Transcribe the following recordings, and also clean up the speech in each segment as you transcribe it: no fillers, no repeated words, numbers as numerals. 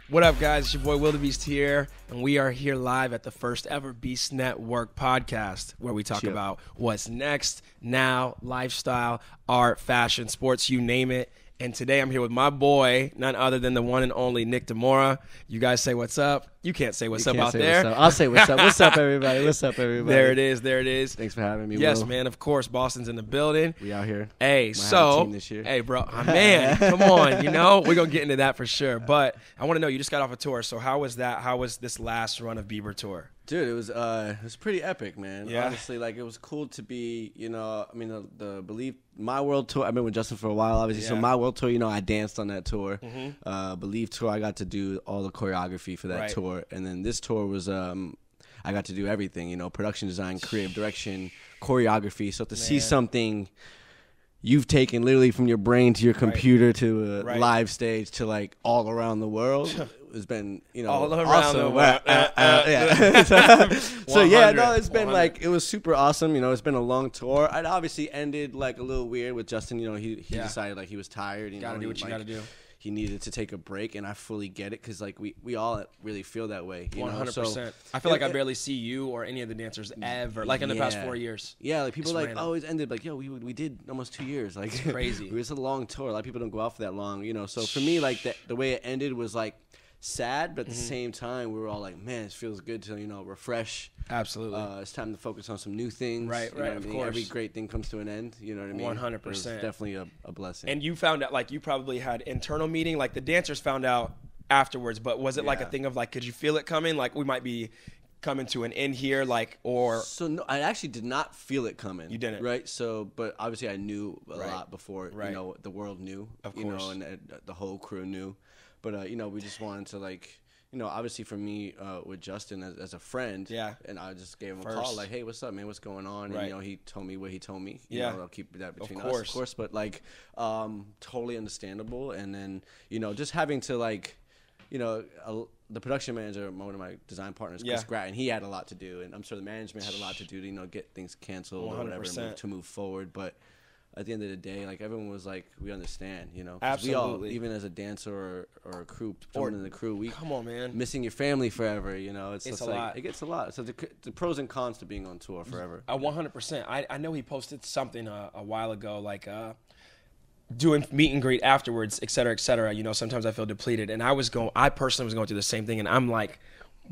What up, guys? It's your boy WilldaBeast here, and we are here live at the first ever Beast Network podcast, where we talk about what's next, now, lifestyle, art, fashion, sports, you name it. And today I'm here with my boy, none other than the one and only DeMoura. You guys say what's up. You can't say what's up out there. What's up. I'll say what's up. What's up, everybody? What's up, everybody? There it is. There it is. Thanks for having me, Yes, Will. man. Of course, Boston's in the building. We out here. Hey, Might have a so, team this year. hey, bro, man, come on. You know, we're going to get into that for sure. But I want to know, you just got off a tour. So how was that? How was this last run of Bieber tour? Dude, it was pretty epic, man. Yeah. Honestly, like, it was cool to be, you know, I mean, the Believe My World tour, I've been with Justin for a while, obviously. Yeah. So My World tour, you know, I danced on that tour. Mm-hmm. Believe tour, I got to do all the choreography for that Right. tour. And then this tour was, I got to do everything, you know, production design, creative direction, choreography. So to see something you've taken literally from your brain to your computer to a live stage to like all around the world has been, you know, all around awesome. the world. Yeah. So yeah, no, it's been 100. like, it was super awesome. You know, it's been a long tour. It obviously ended like a little weird with Justin. You know, he decided like he was tired. You Gotta know, do what you like, gotta do. He needed to take a break, and I fully get it because like we all really feel that way. 100%. So, I feel like I barely see you or any of the dancers ever, like in the past 4 years. Yeah, like people It's like random. always ended like, yo, we did almost 2 years. Like It's crazy. It was a long tour. A lot of people don't go out for that long, you know. So for me, like the way it ended was like sad, but at the same time, we were all like, man, it feels good to, you know, refresh. Absolutely. It's time to focus on some new things. Right, you know right, what of I mean? course. Every great thing comes to an end. You know what I mean? 100%. It was definitely a blessing. And you found out, like, you probably had internal meeting, like the dancers found out afterwards, but was it like a Yeah. thing of like, could you feel it coming? Like, we might be coming to an end here, like, or So no, I actually did not feel it coming. You didn't? Right? So, but obviously I knew a Right. lot before, Right. you know, the world knew. Of you course. know, and the whole crew knew. But, you know, we just wanted to, like, you know, obviously for me, with Justin as a friend. Yeah. And I just gave him a First. call, like, hey, what's up, man? What's going on? Right. And, you know, he told me what he told me. You Yeah. know, I'll keep that between course. us, of course. But, like, totally understandable. And then, you know, just having to, like, you know, the production manager, one of my design partners, Chris Gratton, he had a lot to do, and I'm sure the management had a lot to do to, you know, get things canceled or whatever 100%. to move forward. But at the end of the day, like, everyone was like, we understand, you know. 'Cause we all, Absolutely. even as a dancer or a crew, someone in the crew, we come on, man. missing your family forever, you know. It's It's just a like, lot. it gets a lot. So the pros and cons to being on tour forever. 100%. I know he posted something a while ago, like doing meet and greet afterwards, et cetera, et cetera. You know, sometimes I feel depleted, and I personally was going through the same thing, and I'm like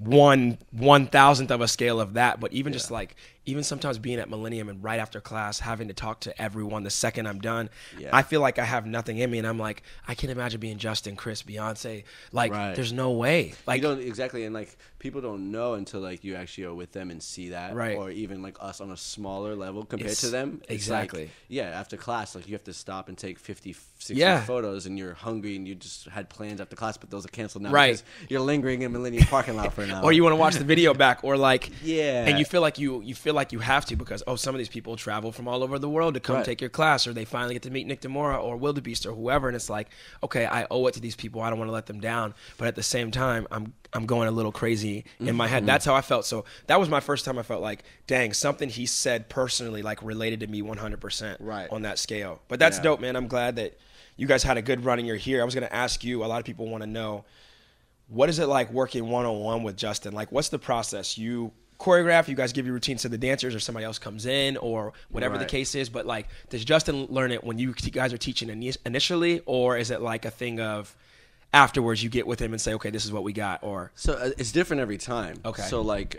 1/1000th of a scale of that. But even just like, even sometimes being at Millennium and right after class, having to talk to everyone the second I'm done, I feel like I have nothing in me, and I'm like, I can't imagine being Justin, Chris, Beyonce. Like, there's no way. Like, you don't exactly, and like people don't know until like you actually are with them and see that, Right. Or even like us on a smaller level compared It's- to them. It's exactly. like, after class, like you have to stop and take 50, 60 Yeah. photos, and you're hungry, and you just had plans after class, but those are canceled now. Right. Because you're lingering in Millennium parking lot for an hour. or you want to watch the video back, or like, Yeah. and you feel like you have to, because some of these people travel from all over the world to come take your class, or they finally get to meet Nick DeMoura or WilldaBeast or whoever, and it's like, okay, I owe it to these people. I don't want to let them down, but at the same time, I'm going a little crazy in my head. That's how I felt. So that was my first time I felt like, dang, something he said personally like related to me 100% on that scale. But that's dope, man. I'm glad that you guys had a good run and you're here. I was going to ask you, a lot of people want to know, what is it like working one-on-one with Justin? Like, what's the process? You choreograph, you guys give your routines to the dancers, or somebody else comes in, or whatever the case is. But like, does Justin learn it when you guys are teaching initially, or is it like a thing of afterwards you get with him and say, okay, this is what we got? Or So it's different every time. Okay. So like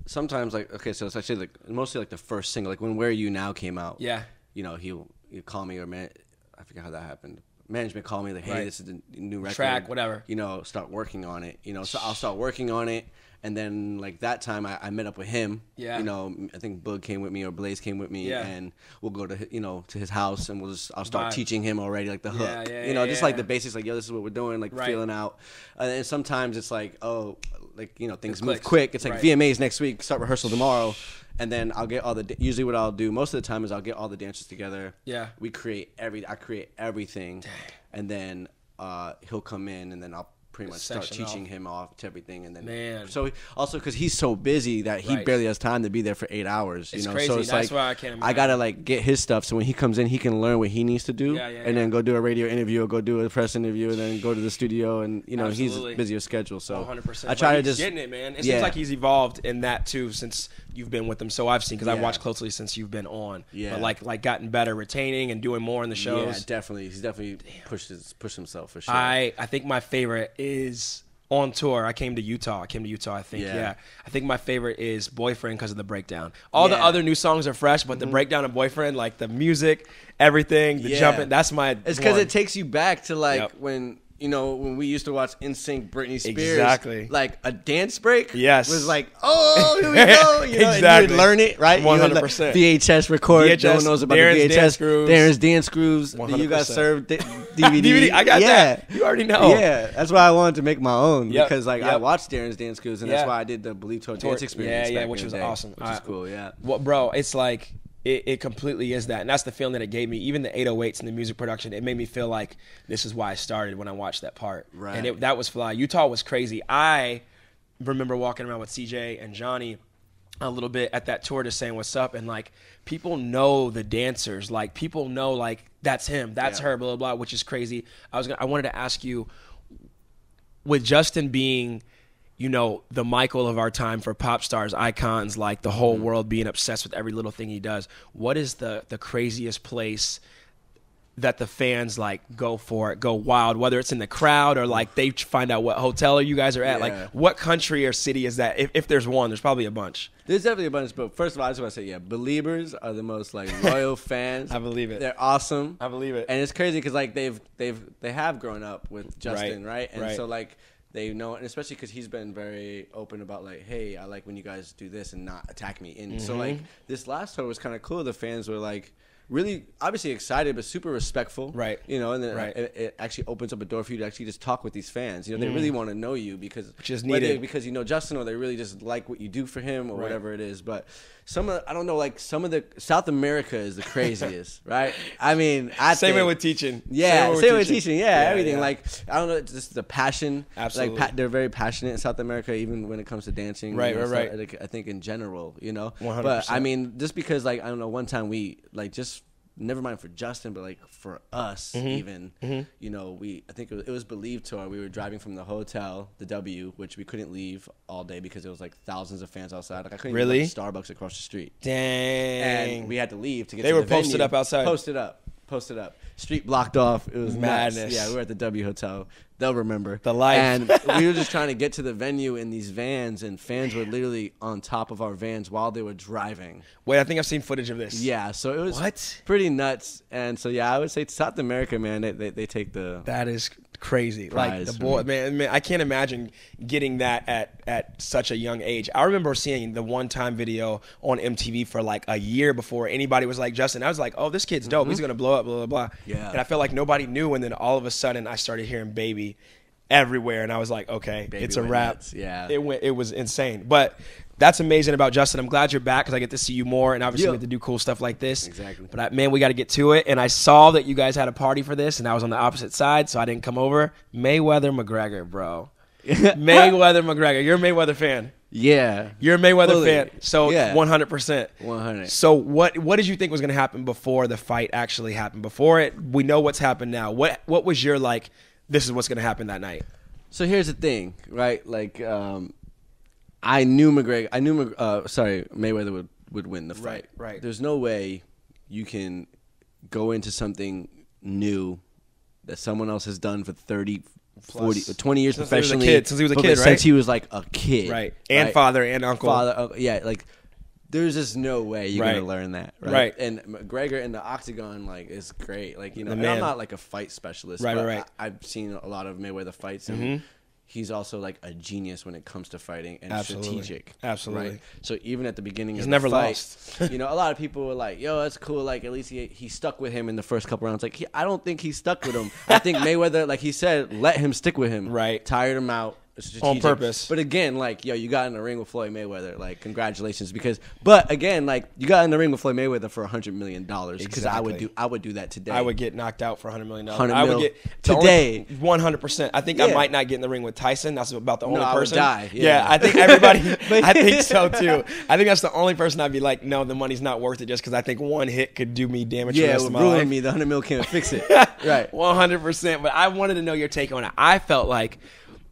sometimes like, okay, so it's actually like mostly like the first single, like when Where You Now came out. Yeah. You know, he'll call me, or I forget how that happened. Management called me like, hey, this is the new record. Track, whatever. You know, start working on it. You know, so I'll start working on it. And then, like, that time I met up with him. Yeah. You know, I think Boog came with me or Blaze came with me. Yeah. And we'll go to, you know, to his house, and I'll start Vibe. teaching him already, like, the hook. Yeah, you know, just like yeah. the basics, like, yo, this is what we're doing, like, feeling out. And then sometimes it's like, oh, like, you know, things move clicks. quick. It's like Right. VMAs next week, start rehearsal tomorrow. And then I'll get usually what I'll do most of the time is I'll get all the dancers together. Yeah. I create everything. And then he'll come in, and then I'll pretty much start teaching him off to everything, and then Man. so also because he's so busy that he barely has time to be there for 8 hours. It's you know, crazy. so it's That's like why I can't imagine. I gotta like get his stuff so when he comes in, he can learn what he needs to do, and then go do a radio interview or go do a press interview, and then go to the studio, and you know he's busy with schedule. So 100%. I try to just getting it, man. It seems like he's evolved in that too since you've been with him. So I've seen because I've watched closely since you've been on. Yeah, but like gotten better, retaining and doing more in the shows. Yeah, definitely. He's definitely pushed himself for sure. I think my favorite is on tour. I came to Utah. I think. Yeah. I think my favorite is Boyfriend because of the breakdown. All the other new songs are fresh, but the breakdown of Boyfriend, like the music, everything, the jumping, that's my It's because it takes you back to like when you know, when we used to watch NSYNC, Britney Spears, exactly. like a dance break, was like, oh, here we go, you know, exactly. and you would learn it, right? 100%. VHS record, no one knows about Darren's the VHS. Darren's dance grooves. 100%. You got served DVD. DVD, I got that. You already know. Yeah, that's why I wanted to make my own because like I watched Darren's dance grooves, and that's why I did the Believe Tour dance experience. Yeah, which was awesome. Which is cool. Yeah, well, bro, it's like. It completely is that. And that's the feeling that it gave me. Even the 808s and the music production, it made me feel like this is why I started when I watched that part. Right. And that was fly. Utah was crazy. I remember walking around with CJ and Johnny a little bit at that tour just saying what's up. And, like, people know the dancers. Like, people know, like, that's him, that's her, blah, blah, blah, which is crazy. I wanted to ask you, with Justin being – you know, the Michael of our time for pop stars, icons, like the whole world being obsessed with every little thing he does. What is the craziest place that the fans like go for it, go wild, whether it's in the crowd or like they find out what hotel you guys are at? Like what country or city is that? If there's one, there's probably a bunch. There's definitely a bunch, but first of all, I just want to say, Beliebers are the most like loyal fans. I believe it. They're awesome. I believe it. And it's crazy because like they have grown up with Justin, right? And so like they know, and especially because he's been very open about like, hey, I like when you guys do this and not attack me. And so like this last tour was kind of cool. The fans were like really obviously excited, but super respectful. Right. You know, and then it actually opens up a door for you to actually just talk with these fans. You know, they really want to know you because which is needed. Because you know Justin, or they really just like what you do for him or whatever it is. But some of the South America is the craziest, right? I mean, same way with teaching. Yeah, same way with teaching. Yeah, everything. Yeah. Like I don't know, it's just the passion. Absolutely. Like they're very passionate in South America, even when it comes to dancing. Right. Like, I think in general, you know. 100%. But I mean, just because like I don't know, one time we like just. Never mind for Justin, but like for us, even, you know, I think it was Believe Tour. We were driving from the hotel, the W, which we couldn't leave all day because it was like thousands of fans outside. Like I couldn't even go to Starbucks across the street. Dang. And we had to leave to get to the venue. They were posted up outside. Posted up. Street blocked off. It was madness. Nuts. Yeah, we were at the W Hotel. They'll remember. The life. And we were just trying to get to the venue in these vans, and fans were literally on top of our vans while they were driving. Wait, I think I've seen footage of this. Yeah, so it was pretty nuts. And so, yeah, I would say South America, man, they take the... That is crazy. Like, the boy, man, I can't imagine getting that at such a young age. I remember seeing the one-time video on MTV for like a year before anybody was like, Justin. I was like, oh, this kid's dope. He's going to blow up, blah, blah, blah. Yeah. And I felt like nobody knew, and then all of a sudden I started hearing Baby everywhere, and I was like, okay, Baby it's a wrap. Nuts. Yeah. It was insane. But that's amazing about Justin. I'm glad you're back because I get to see you more, and obviously we get to do cool stuff like this. Exactly. But man, we got to get to it. And I saw that you guys had a party for this, and I was on the opposite side, so I didn't come over. Mayweather McGregor, bro. Mayweather McGregor. You're a Mayweather fan. Yeah. You're a Mayweather fan. So 100%. 100. So what did you think was going to happen before the fight actually happened? Before it, we know what's happened now. What was your like, this is what's going to happen that night? So here's the thing, right? Like, I knew Mayweather would win the fight. Right. There's no way you can go into something new that someone else has done for 30, 40, 20 years professionally. Since he was a kid, right? Since he was like a kid. Right. And father and uncle. Yeah, like there's just no way you're going to learn that. Right. And McGregor in the octagon, like, is great. Like, you know, and I'm not like a fight specialist. But I've seen a lot of Mayweather fights, and he's also like a genius when it comes to fighting and strategic. Absolutely. Right? So even at the beginning he's of never the fight, lost. You know, a lot of people were like, yo, that's cool. Like, at least he stuck with him in the first couple rounds. Like, I don't think he stuck with him. I think Mayweather, like he said, let him stick with him. Right. Tired him out. strategic. On purpose. But again, like, yo, you got in the ring with Floyd Mayweather. Like, congratulations. But again, like, you got in the ring with Floyd Mayweather for $100 million. Because Exactly. I would do that today. I would get knocked out for $100 million. 100 I would mil get today. 100%. I think I might not get in the ring with Tyson. That's about the only person. I would die. Yeah, I think everybody. I think so too. I think that's the only person I'd be like, no, the money's not worth it, just because I think one hit could do me damage for the rest of my life. Ruin me. The 100 mil can't fix it. Right. 100%. But I wanted to know your take on it. I felt like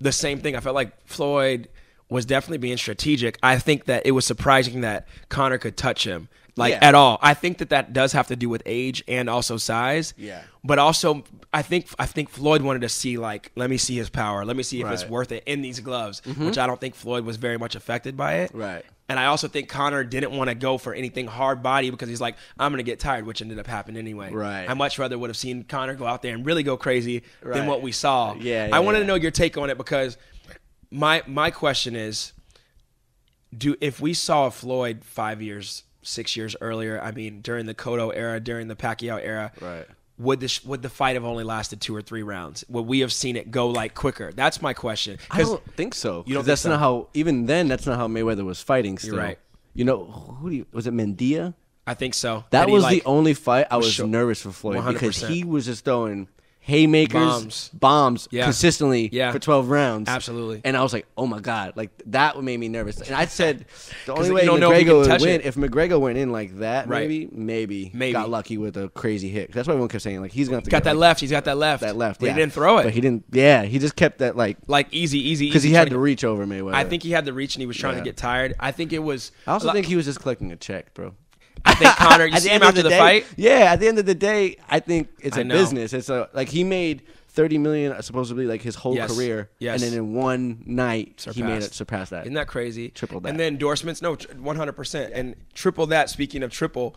the same thing. I felt like Floyd was definitely being strategic. I think that it was surprising that Conor could touch him at all. I think that does have to do with age and also size. Yeah. But also, I think Floyd wanted to see, like, let me see his power. Let me see if it's Right. worth it in these gloves, which I don't think Floyd was very much affected by it. Right. And I also think Conor didn't want to go for anything hard body because he's like, I'm going to get tired, which ended up happening anyway. Right. I much rather would have seen Conor go out there and really go crazy than what we saw. Yeah, I wanted to know your take on it because my question is, if we saw Floyd 5 years, 6 years earlier, I mean, during the Cotto era, during the Pacquiao era, Right. would the fight have only lasted 2 or 3 rounds? Would we have seen it go like quicker? That's my question. I don't think so. You don't think that's so? not how. Even then, that's not how Mayweather was fighting. Still. You're right. You know, was it Mendia? I think so. That he, was like, the only fight I was sure. nervous for Floyd 100%. because he was just throwing haymakers, bombs Yeah. consistently Yeah. for 12 rounds. Absolutely. And I was like, oh my God, like that made me nervous. And I said the only you way don't know if he McGregor can would touch win, it. if McGregor went in like that, Right. maybe Maybe. got lucky with a crazy hit. That's what everyone kept saying. Like, he's going to got that left. He's got that left. That left. But yeah. he didn't throw it. But he didn't. Yeah, he just kept that like easy. because he had the reach over Mayweather. I think he had the reach and he was trying to get tired. I think it was. I also think he was just collecting a check, bro. I think Conor. You At see the him end of after the day- fight. Yeah, at the end of the day, I think it's I a know. business. It's like he made $30 million supposedly like his whole career, Yes. and then in one night he made it Surpassed. surpass that. Isn't that crazy? Triple that. And then endorsements, no, 100%. And triple that, speaking of Triple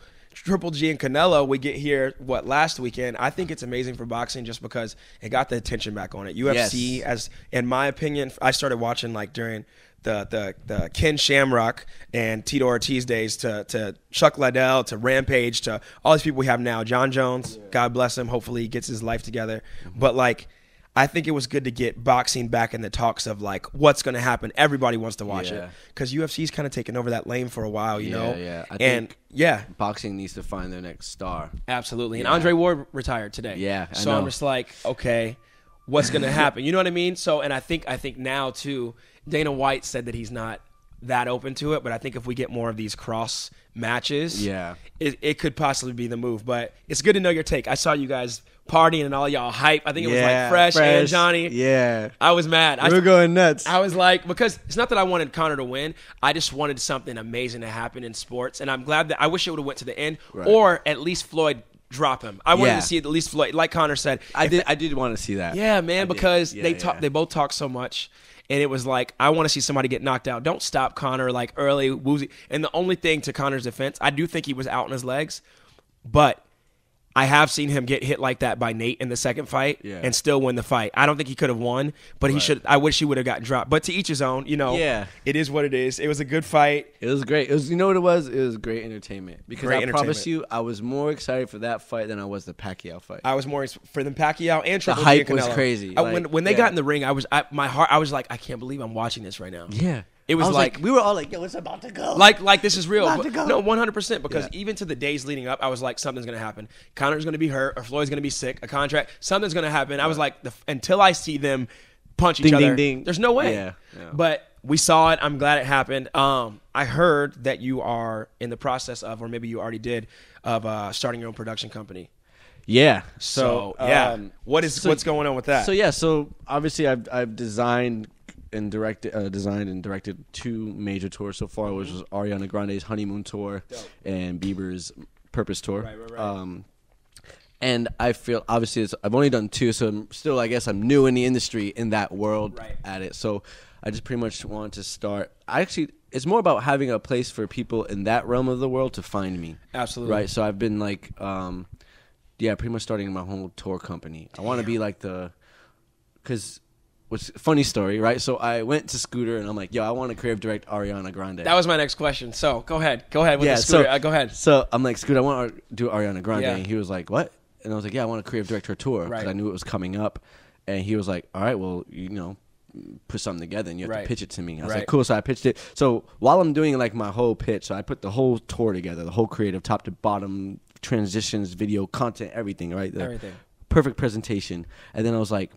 G and Canelo, we get here, last weekend. I think it's amazing for boxing just because it got the attention back on it. UFC, as in my opinion, I started watching like during the Ken Shamrock and Tito Ortiz days to Chuck Liddell to Rampage to all these people we have now. John Jones, God bless him. Hopefully he gets his life together. But like, I think it was good to get boxing back in the talks of like what's going to happen. Everybody wants to watch it because UFC's kind of taken over that lane for a while, you know. Yeah, I think boxing needs to find their next star. absolutely. And Andre Ward retired today. Yeah, I so know. I'm just like, okay, what's going to happen? You know what I mean? So, and I think now too, Dana White said that he's not that open to it, but I think if we get more of these cross matches, it could possibly be the move. But it's good to know your take. I saw you guys partying and all y'all hype. I think it was like Fresh and Johnny. Yeah, I was mad. we were going nuts. I was like, because it's not that I wanted Conor to win. I just wanted something amazing to happen in sports, and I'm glad that I wish it would have went to the end, or at least Floyd drop him. I wanted to see at least Floyd, like Conor said. I did want to see that. Yeah, man, because they both talk so much. And it was like, I want to see somebody get knocked out. Don't stop Conor like early, woozy. And the only thing to Conor's defense, I do think he was out on his legs, but I have seen him get hit like that by Nate in the second fight and still win the fight. I don't think he could have won, but he should. I wish he would have gotten dropped. But to each his own, you know. Yeah. It is what it is. It was a good fight. It was great. It was, you know what it was? It was great entertainment. Because I promise you, I was more excited for that fight than I was the Pacquiao fight. I was more for the Pacquiao and Triple The hype G and Canelo. was crazy. When they got in the ring, I was like, I can't believe I'm watching this right now. Yeah. It was like we were all like, yo, it's about to go. Like this is real. About to go. No, 100%. Because even to the days leading up, I was like, something's going to happen. Conor's going to be hurt, or Floyd's going to be sick, a contract. Something's going to happen. I was like, until I see them punch each other, there's no way. Yeah. But we saw it. I'm glad it happened. I heard that you are in the process of, or maybe you already did, of starting your own production company. Yeah. So what's going on with that? So obviously I've designed and directed 2 major tours so far, which was Ariana Grande's Honeymoon Tour and Bieber's Purpose Tour. Right. And I feel, obviously, I've only done 2, so I'm still, I guess, I'm new in the industry in that world at it. So I just pretty much wanted to start. It's more about having a place for people in that realm of the world to find me. Absolutely. Right. So I've been like, pretty much starting my whole tour company. I want to be like funny story, right? So I went to Scooter and I'm like, yo, I want to creative direct Ariana Grande. That was my next question. So go ahead with the Scooter. Go ahead. So I'm like, Scooter, I want to do Ariana Grande. Yeah. And he was like, what? And I was like, yeah, I want to creative direct her tour because I knew it was coming up. And he was like, all right, well, put something together and you have to pitch it to me. I was Right. like, cool. So I pitched it. So while I'm doing like my whole pitch, so I put the whole tour together, the whole creative, top to bottom, transitions, video, content, everything, right? Everything. Perfect presentation. And then I was like,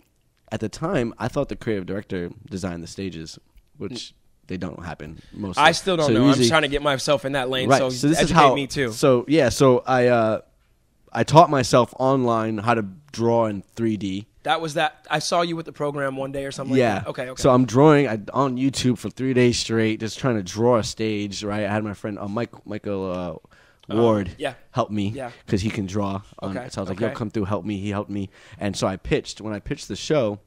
at the time, I thought the creative director designed the stages, which they don't happen mostly. I still don't know. I'm just trying to get myself in that lane. Right. So this educate is how, me too. So yeah, so I taught myself online how to draw in 3D. That was that. I saw you with the program one day or something Yeah. like that. Okay. So I'm drawing on YouTube for 3 days straight, just trying to draw a stage, right? I had my friend Michael Ward help me because he can draw. So I was like, yo, come through, help me. He helped me. And so I pitched. When I pitched the show,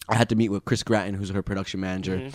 I had to meet with Chris Gratton, who's her production manager.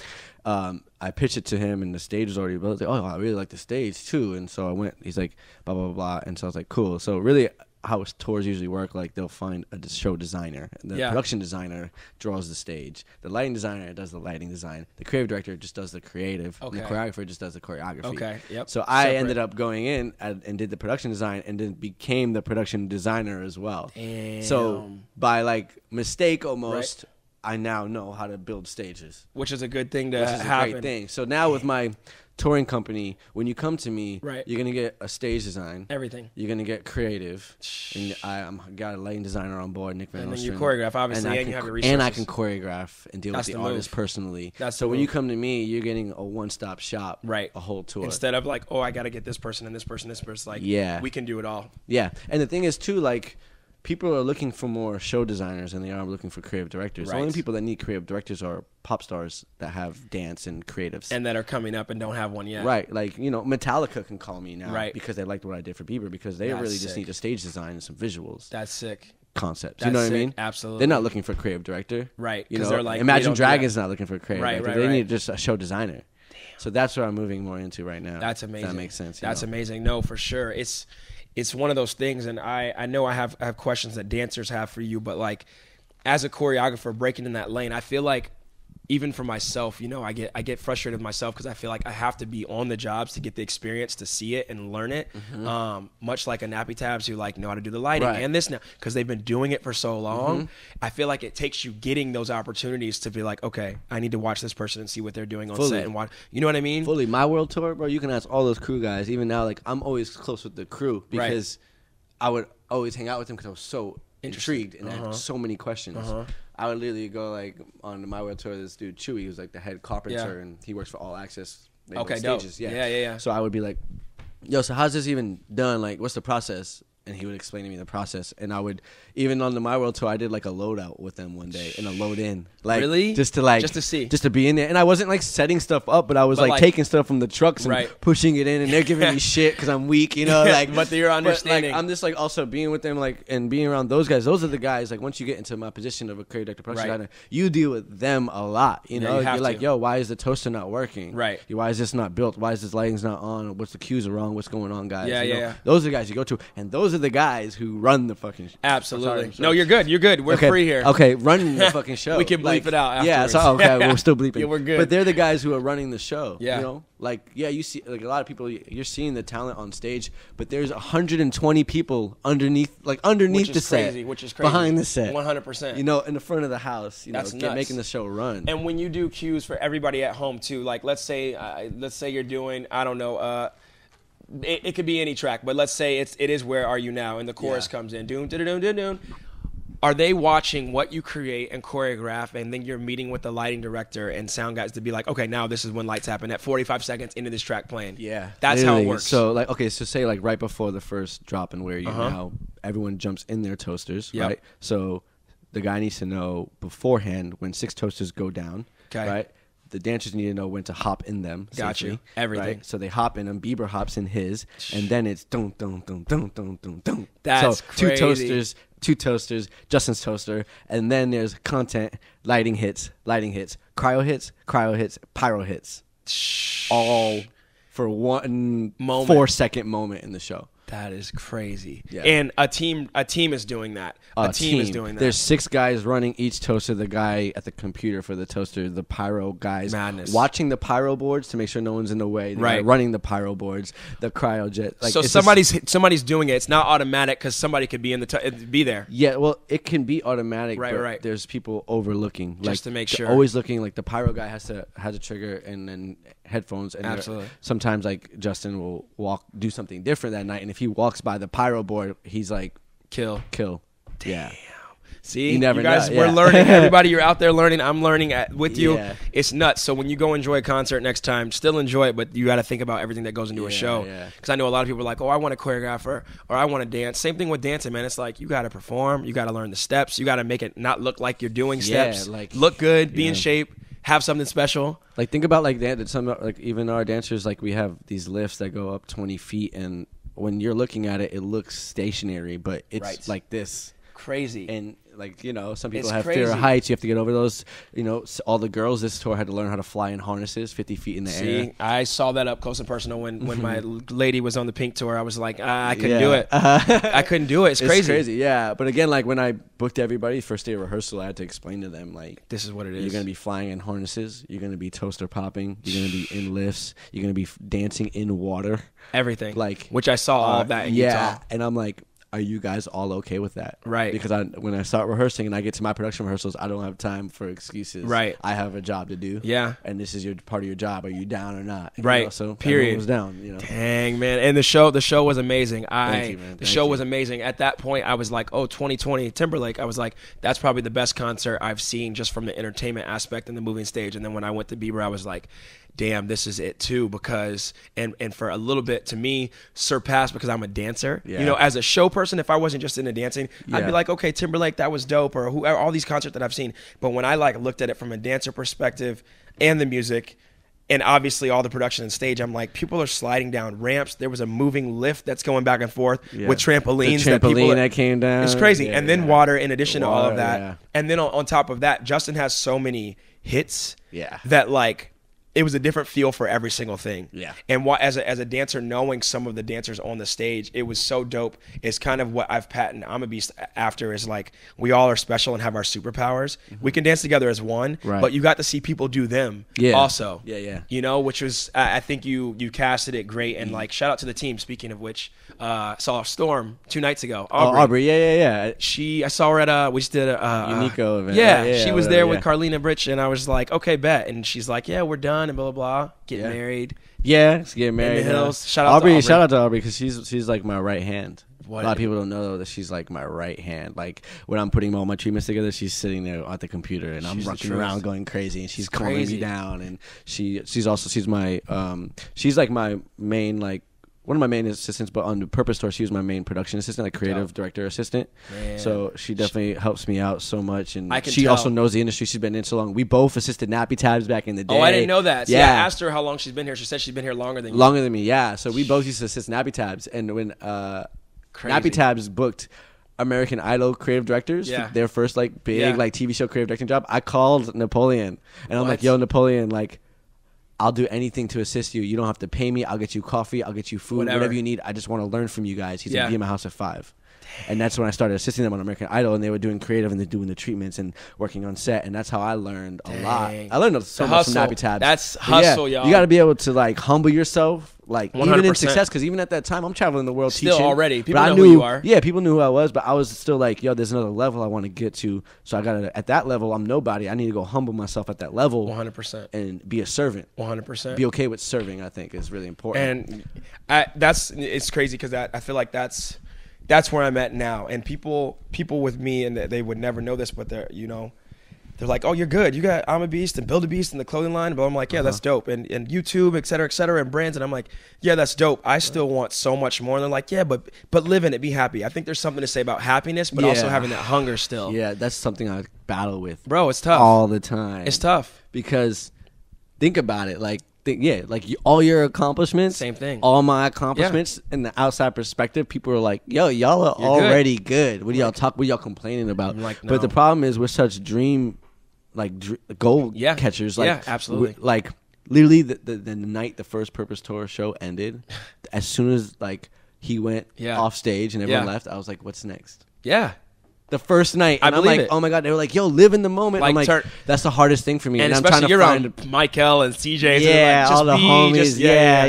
I pitched it to him, and the stage was already built. I was like, oh, I really like the stage, too. And so I went. He's like, blah, blah, blah, blah. And so I was like, cool. So really how tours usually work, like they'll find a show designer. The production designer draws the stage. The lighting designer does the lighting design. The creative director just does the creative. And the choreographer just does the choreography. So I ended up going in and did the production design and then became the production designer as well. Damn. So by like mistake almost, I now know how to build stages. Which is a good thing to happen. Which is a great thing. So now with my touring company, when you come to me, you're going to get a stage design. Everything. You're going to get creative. And I got a lighting designer on board, Nick Van And then Ostrom. you choreograph, obviously, and you have your resources. And I can choreograph and deal with the artist personally. So when you come to me, you're getting a one-stop shop, a whole tour. Instead of like, oh, I got to get this person and this person, this person. Like, we can do it all. Yeah. And the thing is, too, like, people are looking for more show designers than they are looking for creative directors. The only people that need creative directors are pop stars that have dance and creatives. And that are coming up and don't have one yet. Right. Like, you know, Metallica can call me now because they liked what I did for Bieber because they really just need a stage design and some visuals. That's sick. Concepts. You know what I mean? Absolutely. They're not looking for a creative director. Right. You know, they're like, Imagine Dragons not looking for a creative director. They need just a show designer. Damn. So that's what I'm moving more into right now. That's amazing. If that makes sense. That's amazing. No, for sure. It's one of those things, and I know I have questions that dancers have for you, but like as a choreographer breaking in that lane, I feel like even for myself, you know, I get frustrated with myself because I feel like I have to be on the jobs to get the experience to see it and learn it. Much like a Nappy Tabs who like know how to do the lighting and this now because they've been doing it for so long. I feel like it takes you getting those opportunities to be like, okay, I need to watch this person and see what they're doing on set and watch. You know what I mean? Fully. My world tour, bro. You can ask all those crew guys. Even now, like I'm always close with the crew because I would always hang out with them because I was so intrigued and I had so many questions. I would literally go like on my world tour. This dude Chewy, who's like the head carpenter, and he works for All Access. Stages. Yeah. So I would be like, "Yo, so how's this even done? Like, what's the process?" And he would explain to me the process. And I would, even on the My World tour, I did like a loadout with them one day and a load in. Like, really? Just to see. Just to be in there. And I wasn't like setting stuff up, but I was like taking stuff from the trucks and pushing it in. And they're giving me shit because I'm weak, you know? Like, but you're understanding. Like, I'm just like also being with them like and being around those guys. Those are the guys, like once you get into my position of a creative director, production designer, you deal with them a lot. You know? You're like, yo, why is the toaster not working? Right. Why is this not built? Why is this lighting's not on? What's the cues are wrong? What's going on, guys? Yeah. Those are the guys you go to. And those are the guys who run the fucking Absolutely. No, you're good. You're good. We're free here. Okay, run the fucking show. We can bleep it out afterwards. Yeah, so okay, we're still bleeping. Yeah, we're good. But they're the guys who are running the show. Yeah. You know? Like, yeah, you see like a lot of people you're seeing the talent on stage, but there's 120 people underneath the set. Which is crazy. Behind the set. 100%. You know, in the front of the house, you That's know, making the show run. And when you do cues for everybody at home too, like let's say you're doing, I don't know, it could be any track, but let's say it is Where Are You Now, and the chorus comes in, doom, doom, doom, doom, doom. Are they watching what you create and choreograph, and then you're meeting with the lighting director and sound guys to be like, okay, now this is when lights happen at 45 seconds into this track playing? Yeah, that's literally. How it works. So like, okay, so say like right before the first drop in Where Are You Now, everyone jumps in their toasters, right? So the guy needs to know beforehand when 6 toasters go down, right? The dancers need to know when to hop in them. Got you. Everything. Right? So they hop in them. Bieber hops in his, and then it's dum dum dum dum dum dum dum. That's crazy. Two toasters, Justin's toaster, and then there's content, lighting hits, cryo hits, pyro hits, all for one 4-second moment in the show. That is crazy. Yeah. And a team is doing that. A team is doing that. There's 6 guys running each toaster. The guy at the computer for the toaster, the pyro guys. Madness. Watching the pyro boards to make sure no one's in the way. The guy running the pyro boards, the cryojet. Like, so somebody's doing it. It's not automatic because somebody could be in be there. Yeah, well, it can be automatic. Right. There's people overlooking. Just to make sure. Always looking. Like the pyro guy has a trigger and then headphones. And absolutely. Sometimes like Justin will do something different that night, and if he walks by the pyro board, he's like, kill. Damn. Yeah. See, you never guys, know. we're learning. Everybody, you're out there learning. I'm learning with you. Yeah. It's nuts. So when you go enjoy a concert next time, still enjoy it, but you got to think about everything that goes into a show. Because I know a lot of people are like, oh, I want to choreograph or I want to dance. Same thing with dancing, man. It's like you got to perform. You got to learn the steps. You got to make it not look like you're doing steps. Like, look good, be in shape, have something special. Like think about like that. Some like even our dancers, like we have these lifts that go up 20 feet, and when you're looking at it, it looks stationary, but it's like this. Crazy. And like, you know, some people have fear of heights. You have to get over those. You know, all the girls this tour had to learn how to fly in harnesses 50 feet in the air. I saw that up close and personal when my lady was on the Pink tour. I was like, I couldn't do it. I couldn't do it. It's crazy. It's crazy, yeah. But again, like when I booked everybody, first day of rehearsal, I had to explain to them, like, this is what it is. You're going to be flying in harnesses. You're going to be toaster popping. You're going to be in lifts. You're going to be dancing in water. Everything. Like, which I saw all of that in Utah. And I'm like, are you guys all okay with that? Right. Because when I start rehearsing and I get to my production rehearsals, I don't have time for excuses. Right. I have a job to do. Yeah. And this is part of your job. Are you down or not? Right. You know, so period. Was down. You know. Dang, man. And the show was amazing. Thank you, man. The show was amazing. At that point, I was like, 2020 Timberlake. I was like, that's probably the best concert I've seen just from the entertainment aspect and the moving stage. And then when I went to Bieber, I was like, damn, this is it too, because and for a little bit to me surpassed because I'm a dancer. Yeah. You know, as a show person, if I wasn't just into dancing, I'd be like, okay, Timberlake, that was dope, or whoever, all these concerts that I've seen. But when I like looked at it from a dancer perspective and the music and obviously all the production and stage, I'm like, people are sliding down ramps. There was a moving lift that's going back and forth with trampolines. The trampoline that came down. It's crazy. And then water in addition to all of that. Yeah. And then on top of that, Justin has so many hits that like, it was a different feel for every single thing. Yeah. And as a dancer, knowing some of the dancers on the stage, it was so dope. It's kind of what I've patented I'm a Beast after is like, we all are special and have our superpowers. Mm-hmm. We can dance together as one, but you got to see people do them also. Yeah. You know, which was, I think you casted it great. And like, shout out to the team. Speaking of which, saw Storm 2 nights ago. Aubrey. Yeah. I saw her at we just did a Unico event. Yeah, she was there with Carlina Britch, and I was like, okay, bet. And she's like, yeah, we're done, and blah blah blah. Getting married. Yeah, getting married. In the hills. Shout out to Aubrey. Shout out to Aubrey because she's like my right hand. A lot of people don't know that she's like my right hand. Like when I'm putting all my treatments together, she's sitting there at the computer, and I'm running around going crazy, and she's calming me down. And she's my she's like my main like. One of my main assistants, but on the Purpose Tour, she was my main production assistant, like creative director assistant. Man. So she definitely helps me out so much, and she also knows the industry. She's been in so long. We both assisted Nappy Tabs back in the day. Oh, I didn't know that. Yeah, I asked her how long she's been here. She said she's been here longer than you. Longer than me, yeah. So we both used to assist Nappy Tabs, and when Nappy Tabs booked American Idol creative directors, their first like big like TV show creative directing job, I called Napoleon, and I'm like, yo, Napoleon, like, I'll do anything to assist you. You don't have to pay me. I'll get you coffee. I'll get you food. Whatever you need. I just want to learn from you guys. He's going to be in my house at 5. And that's when I started assisting them on American Idol, and they were doing creative and they're doing the treatments and working on set, and that's how I learned a lot. I learned so much from Nappy Tabs. That's hustle, y'all. You got to be able to like humble yourself, like 100%. Even in success, because even at that time I'm traveling the world still teaching. Already, people know who you are. Yeah, people knew who I was, but I was still like, yo, there's another level I want to get to. So I got to at that level, I'm nobody. I need to go humble myself at that level, 100%, and be a servant. 100%. Be okay with serving. I think is really important. And it's crazy because I feel like that's where I'm at now. And people with me, and they would never know this, but they're like, oh, you're good. You got I'm a Beast and WilldaBeast and the clothing line. But I'm like, yeah, that's dope. And YouTube, et cetera, and brands. And I'm like, yeah, that's dope. I still want so much more. And they're like, yeah, but live in it, be happy. I think there's something to say about happiness, but also having that hunger still. Yeah, that's something I battle with. Bro, it's tough. All the time. It's tough. Because think about it. Like, all your accomplishments, same thing. All my accomplishments, in the outside perspective, people are like, "Yo, y'all are already good. What do y'all talk? What y'all complaining about?" Like, no. But the problem is, we're such goal catchers. Like, yeah, absolutely. Like literally, the night the first Purpose Tour show ended, as soon as like he went off stage and everyone left, I was like, what's next? Yeah. The first night, and I'm like, oh my God, they were like, yo, live in the moment. I'm like, that's the hardest thing for me. And I'm trying to find Michael and CJ. Yeah, all the homies.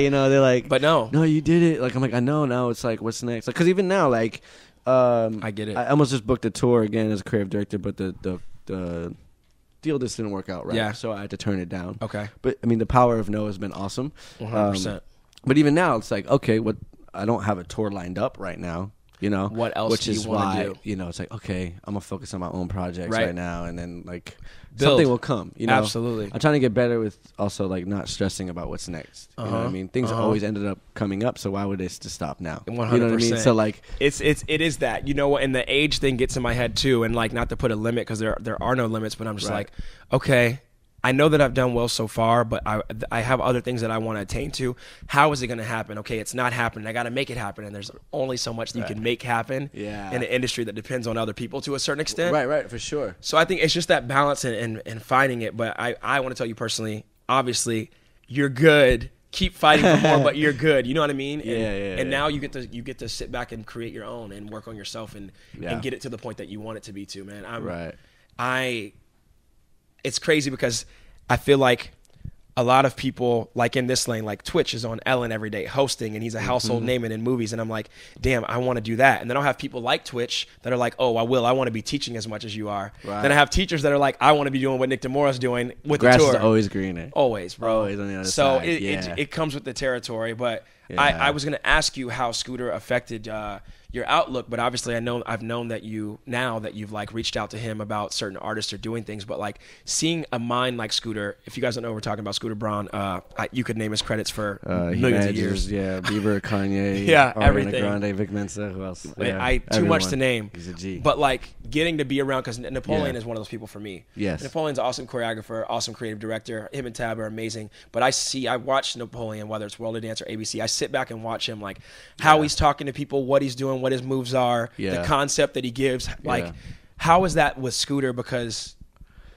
You know, they're like, but no, you did it. Like, I'm like, I know now. It's like, what's next? Like, because even now, like, I get it. I almost just booked a tour again as a creative director, but the deal just didn't work out right. Yeah. So I had to turn it down. Okay. But I mean, the power of no has been awesome. 100%. But even now, it's like, okay, I don't have a tour lined up right now. You know, what else which do is you want to do? You know, it's like, okay, I'm gonna focus on my own projects right now, and then like build. Something will come. You know, absolutely. I'm trying to get better with also like not stressing about what's next. You know what I mean? Things always ended up coming up, so why would it just stop now? 100%. You know what I mean? So like, it is that, you know what, and the age thing gets in my head too, and like not to put a limit because there are no limits, but I'm just like, okay, I know that I've done well so far, but I have other things that I want to attain to. How is it going to happen? Okay, it's not happening. I got to make it happen, and there's only so much that you can make happen in an industry that depends on other people to a certain extent. Right, for sure. So I think it's just that balance and finding it. But I want to tell you personally, obviously, you're good. Keep fighting for more, but you're good. You know what I mean? And now you get to sit back and create your own and work on yourself and get it to the point that you want it to be to, man. It's crazy because I feel like a lot of people, like in this lane, like Twitch is on Ellen every day hosting, and he's a household name in movies, and I'm like, damn, I want to do that. And then I'll have people like Twitch that are like, oh, I want to be teaching as much as you are. Right. Then I have teachers that are like, I want to be doing what Nick DeMoura's doing with the tour. Grass is always greener. Always, bro. Always on the other side. So it comes with the territory, but I was going to ask you how Scooter affected your outlook, but obviously I've known that you've like reached out to him about certain artists or doing things, but like seeing a mind like Scooter, if you guys don't know, we're talking about Scooter Braun. You could name his credits for millions of years. Yeah, Bieber, Kanye, yeah, Ariana everything. Grande, Vic Mensa, who else? Too much to name. He's a G. But like getting to be around, because Napoleon is one of those people for me. Yes, Napoleon's an awesome choreographer, awesome creative director. Him and Tab are amazing. But I watch Napoleon, whether it's World of Dance or ABC. I sit back and watch him, like how he's talking to people, what he's doing, what his moves are. The concept that he gives, like how is that with Scooter? Because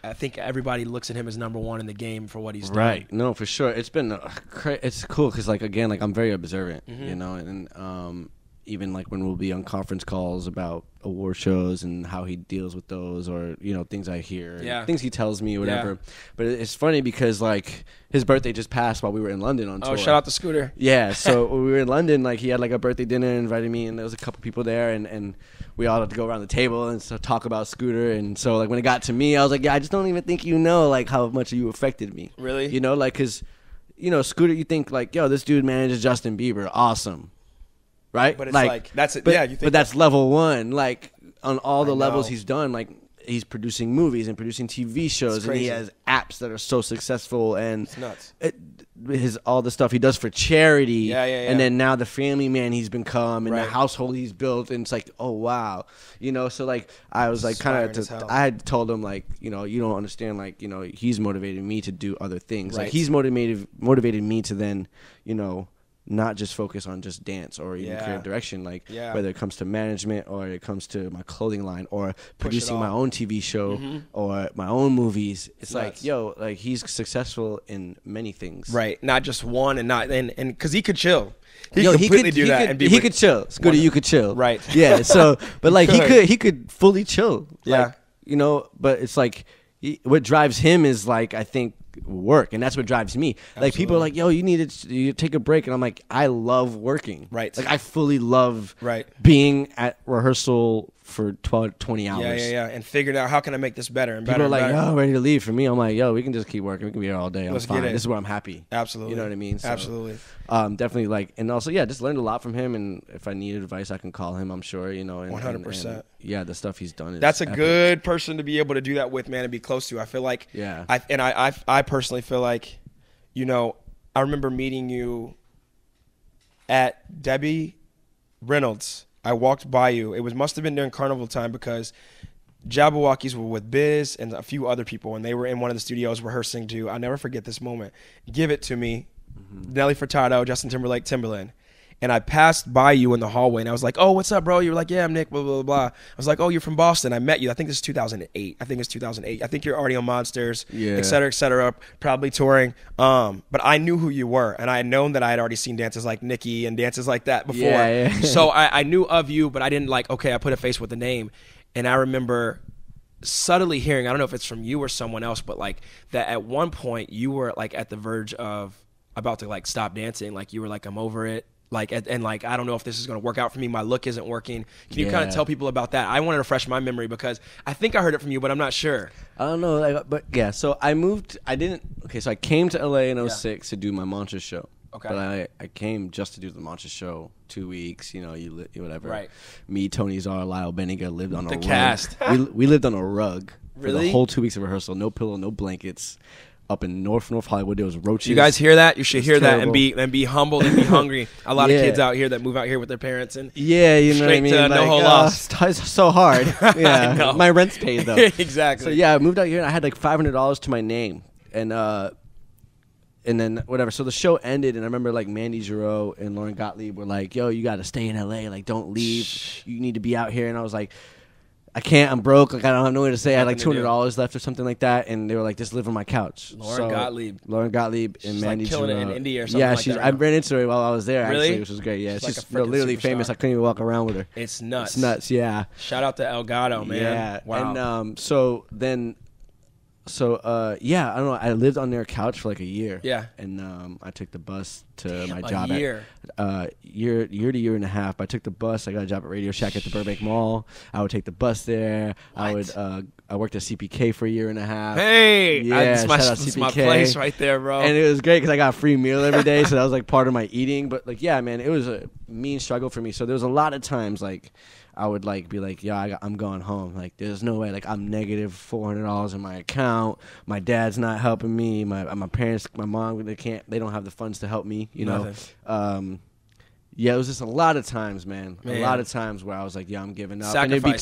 I think everybody looks at him as number one in the game for what he's doing. Right. No, for sure. It's been it's cool because like again, like I'm very observant, you know, and even like when we'll be on conference calls about award shows and how he deals with those, or you know, things I hear, things he tells me or whatever. But it's funny because like his birthday just passed while we were in London on tour. Oh, shout out to Scooter. Yeah, so when we were in London, like he had like a birthday dinner, invited me, and there was a couple people there, and we all had to go around the table and so talk about Scooter. And so like when it got to me, I was like, yeah, I just don't even think you know like how much you affected me. Really? You know, like because you know Scooter, you think like, yo, this dude manages Justin Bieber, awesome. Right? But it's like that's it. But, you think but that's level one. Like on all the levels he's done, like he's producing movies and producing TV shows, and he has apps that are so successful, and it's nuts. All the stuff he does for charity, and then now the family man he's become, and the household he's built, and it's like, oh wow, you know. So like I was like kind of, I had told him like, you know, you don't understand, like, you know, he's motivated me to do other things. Like he's motivated me to then, you know, not just focus on just dance or even creative direction, like whether it comes to management or it comes to my clothing line or producing my own TV show or my own movies. It's like, yo, like he's successful in many things. Right. Not just one and because he could chill. He could do that. He could chill. Scooter, you could chill. Right. Yeah. So, but like he could fully chill. Yeah. Like, you know, but it's like what drives him is like, I think, work, and that's what drives me. Like people are like, yo, you need to take a break, and I'm like, I love working. Right. Like I fully love being at rehearsal for 20 hours. Yeah. And figuring out how can I make this better and better. People are like, yo, ready to leave. For me, I'm like, yo, we can just keep working. We can be here all day. Let's I'm fine. Get it. This is where I'm happy. Absolutely. You know what I mean? So, absolutely. Definitely like, and also, just learned a lot from him, and if I need advice, I can call him, I'm sure, you know. 100%. And the stuff he's done is that's a epic. good person to be able to do that with, man, and be close to. I feel like, I personally feel like, you know, I remember meeting you at Debbie Reynolds. I walked by you. It must have been during carnival time because Jabberwockies were with Biz and a few other people, and they were in one of the studios rehearsing I'll never forget this moment. Give It To Me, Nelly Furtado, Justin Timberlake, Timberland. and I passed by you in the hallway, and I was like, "Oh, what's up, bro?" You were like, "Yeah, I'm Nick." Blah blah blah. I was like, "Oh, you're from Boston." I met you. I think this is 2008. I think it's 2008. I think you're already on Monsters, et cetera, probably touring. But I knew who you were, and I had known that I had already seen dances like Nikki and dances like that before. Yeah. So I knew of you, but I didn't like. Okay, I put a face with a name, and I remember subtly hearing, I don't know if it's from you or someone else, but like that at one point you were like at the verge of about to like stop dancing. Like you were like, I'm over it. Like, and like, I don't know if this is going to work out for me. My look isn't working. Can you kind of tell people about that? I wanted to refresh my memory because I think I heard it from you, but I'm not sure. I don't know. Like, but yeah, so I moved, so I came to LA in 06 to do my Monster show. Okay. But I came just to do the Monster show 2 weeks, whatever. Right. Me, Tony Czar, Lyle Benniga lived on a rug. The cast. We lived on a rug. Really? For the whole 2 weeks of rehearsal. No pillow, no blankets. Up in North Hollywood, there was roaches. You guys hear that? You should hear terrible. That and be humbled and be hungry. A lot of kids out here that move out here with their parents and you know what I mean. To no whole loss. It's so hard. Yeah, my rent's paid though. Exactly. So yeah, I moved out here and I had like $500 to my name, and then whatever. So the show ended, and I remember like Mandy Giroux and Lauren Gottlieb were like, "Yo, you got to stay in LA. Like, don't leave. You need to be out here." And I was like, I can't. I'm broke. Like I don't have nowhere to stay. I had like $200 left or something like that, and they were like, "Just live on my couch." Lauren Gottlieb and she's Mandy like killing Giroux. it in India or something. Yeah, like that I ran into her while I was there. Really? Actually, which was great. Yeah, she's like literally superstar. famous. I couldn't even walk around with her. It's nuts. It's nuts. Yeah. Shout out to Elgato, man. Yeah. Wow. And I don't know. I lived on their couch for like a year. Yeah. And I took the bus to my job. A year. Year to year and a half. I took the bus. I got a job at Radio Shack at the Burbank Mall. I would take the bus there. What? I worked at CPK for a year and a half. Hey, yeah, that's my place right there, bro. And it was great because I got a free meal every day, so that was like part of my eating. But like, yeah, man, it was a mean struggle for me. So there was a lot of times like I would like be like, yeah, I'm going home. Like, there's no way. Like, I'm negative $400 in my account. My dad's not helping me. My parents, my mom, they don't have the funds to help me. You know. Yeah, it was just a lot of times, man. A lot of times where I was like, yeah, I'm giving up. And it would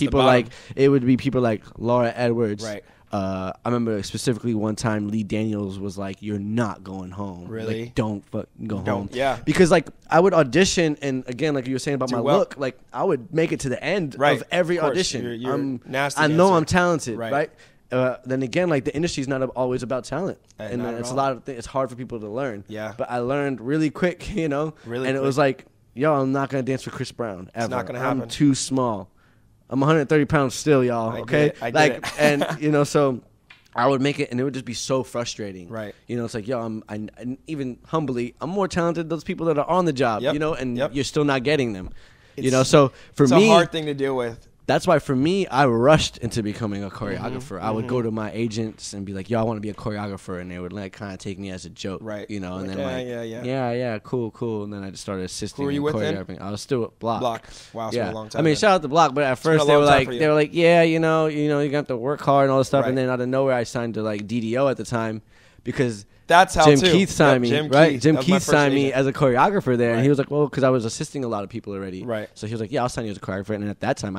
be people like Laura Edwards. Right. I remember specifically one time Lee Daniels was like, "You're not going home. Really? Like, don't fucking go home." Yeah. Because like I would audition, and again, like you were saying about my look, like I would make it to the end of every audition. You're nasty. I know I'm talented, right? Then again, like the industry's not always about talent, and it's a lot of things. It's hard for people to learn. Yeah. But I learned really quick, Really, and quick. It was like, yo, I'm not gonna dance for Chris Brown ever. It's not gonna happen. I'm too small. I'm 130 pounds still, y'all. Okay, I get it. And so I would make it, and it would just be so frustrating. Right. It's like, yo, and even humbly, I'm more talented than those people that are on the job. And you're still not getting them. So for me, it's a hard thing to deal with. That's why for me, I rushed into becoming a choreographer. I would go to my agents and be like, yo, I want to be a choreographer. And they would like kind of take me as a joke. Right. And like, then yeah, cool. And then I just started assisting. Who were you with choreographing. then? I was still at Block. Wow, it's been a long time. I mean, shout out to Block, but at first they were like, yeah, you're gonna have to work hard and all this stuff. Right. And then out of nowhere, I signed to like DDO at the time because that's how Jim Keith signed me, right? Jim Keith signed me as a choreographer there, and he was like, well, because I was assisting a lot of people already. Right. So he was like, yeah, I'll sign you as a choreographer. And at that time,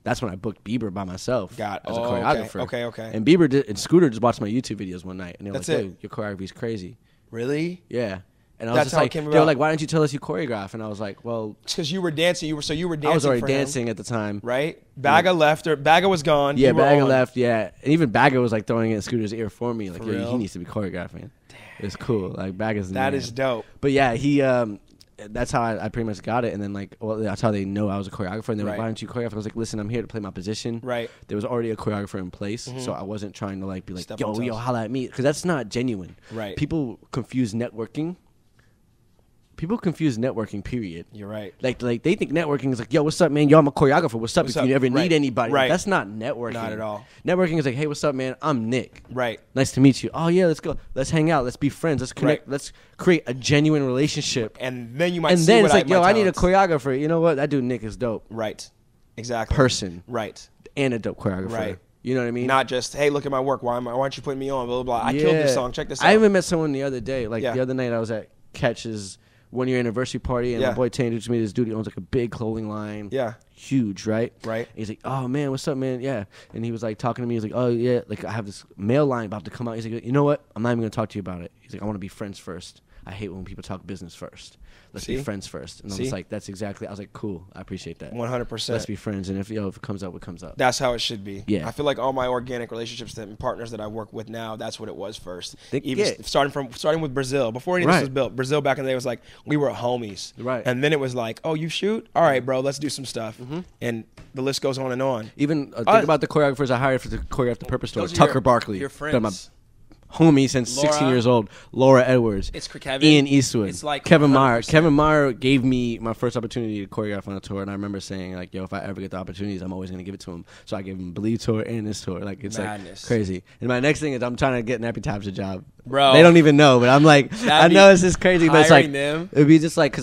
that's when I booked Bieber by myself as a choreographer. Okay. And Bieber and Scooter just watched my YouTube videos one night, and they were like, "Yo, your choreography's crazy." Really? Yeah. And I was just like, they were like, "Why don't you tell us you choreograph?" And I was like, "Well, because you were dancing. You were dancing. I was already dancing at the time, right? Bagga left, or Bagga was gone. Yeah, Bagga left. Yeah, and even Bagga was like throwing it in Scooter's ear for me, like, "Yo, he needs to be choreographing." Damn. It's cool. Like Bagga's that is dope. But yeah, he. That's how I pretty much got it, and then that's how they know I was a choreographer. And they were like, "Why don't you choreograph?" I was like, "Listen, I'm here to play my position." Right. There was already a choreographer in place, so I wasn't trying to like be like, "Yo, holla at me," because that's not genuine. Right. People confuse networking. Period. You're right. Like they think networking is like, "Yo, what's up, man? Yo, I'm a choreographer. What's up? If you ever need anybody." Right. That's not networking. Not at all. Networking is like, "Hey, what's up, man? I'm Nick. Right. Nice to meet you. Oh yeah, let's go. Let's hang out. Let's be friends. Let's connect. Right. Let's create a genuine relationship." And then you might. And then it's like, "Yo, I need a choreographer. You know what? That dude Nick is dope." Right. Exactly. Person. Right. And a dope choreographer. Right. You know what I mean? Not just, hey, look at my work. Why aren't you putting me on? Blah blah blah. I killed this song. Check this out. I even met someone the other day. Like the other night, I was at Catch's 1 year anniversary party, and my boy Tay introduced me to this dude. He owns like a big clothing line. Yeah. Huge, right? Right. And he's like, "Oh man, what's up, man?" Yeah. And he was like talking to me. He's like, "Oh yeah, like I have this mail line about to come out." He's like, "You know what? I'm not even gonna talk to you about it." He's like, "I want to be friends first." I hate when people talk business first. Let's be friends first. And I was like, that's exactly. I was like, cool. I appreciate that. 100%. Let's be friends. And if it comes up, it comes up. That's how it should be. Yeah. I feel like all my organic relationships and partners that I work with now, that's what it was first. Even starting with Brazil. Before any of this was built, Brazil back in the day was like, we were homies. Right. And then it was like, oh, you shoot? All right, bro, let's do some stuff. And the list goes on and on. Even think about the choreographers I hired to choreograph the Purpose Store. Tucker Barkley. Your friends. Homie since 16 years old. Laura Edwards. It's Kevin. Ian Eastwood. It's like Kevin 100%. Meyer. Kevin Meyer gave me my first opportunity to choreograph on a tour, and I remember saying like, "Yo, if I ever get the opportunities, I'm always gonna give it to him." So I gave him Believe tour and this tour. Like it's Madness. like crazy. And my next thing is I'm trying to get an Epitap's a job. Bro, they don't even know, but I'm like, I know it's just crazy, but it's like it'd be just like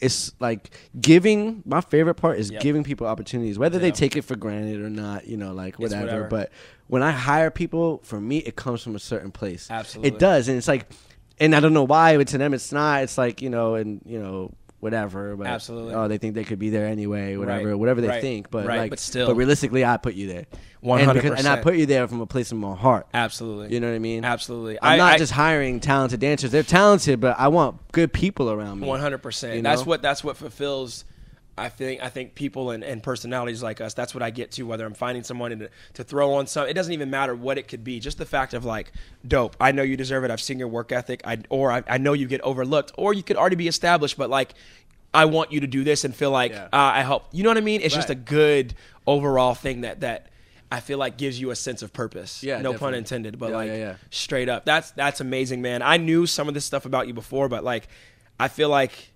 it's like giving. My favorite part is giving people opportunities, whether they take it for granted or not. You know, like whatever. But when I hire people, for me, it comes from a certain place. Absolutely, it does, and it's like, and I don't know why, but to them, it's not. It's like whatever. But absolutely. Oh, they think they could be there anyway. Whatever they think. But but still, but realistically, I put you there. 100%. And I put you there from a place in my heart. Absolutely. You know what I mean? Absolutely. I'm not just hiring talented dancers. They're talented, but I want good people around me. 100%. You know? know? That's what fulfills. I think people and personalities like us, that's what I get to, whether I'm finding someone to throw on some. It doesn't even matter what it could be. Just the fact of like, dope, I know you deserve it. I've seen your work ethic. I know you get overlooked, or you could already be established, but like, I want you to do this and feel like I help. You know what I mean? It's just a good overall thing that I feel like gives you a sense of purpose. Yeah, no pun intended, but straight up. That's amazing, man. I knew some of this stuff about you before, but like I feel like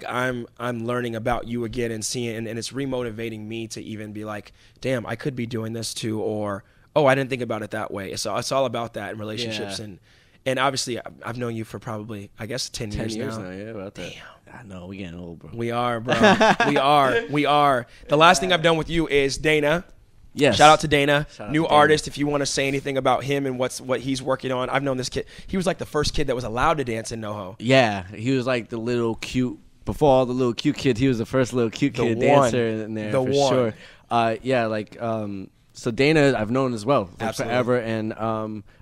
I'm learning about you again and seeing, and it's remotivating me to even be like, damn, I could be doing this too, or I didn't think about it that way. So it's all about that in relationships and obviously I've known you for probably, I guess, 10 years now. Yeah, about that. Damn. I know, we getting old, bro. We are, bro. We are. The last thing I've done with you is Dana. Yes. Shout out to Dana, new to artist. Dana. If you want to say anything about him and what he's working on, I've known this kid. He was like the first kid that was allowed to dance in NoHo. Yeah, he was like the little cute. Before all the little cute kids, he was the first little cute kid dancer in there for sure. So Dana, I've known as well forever, and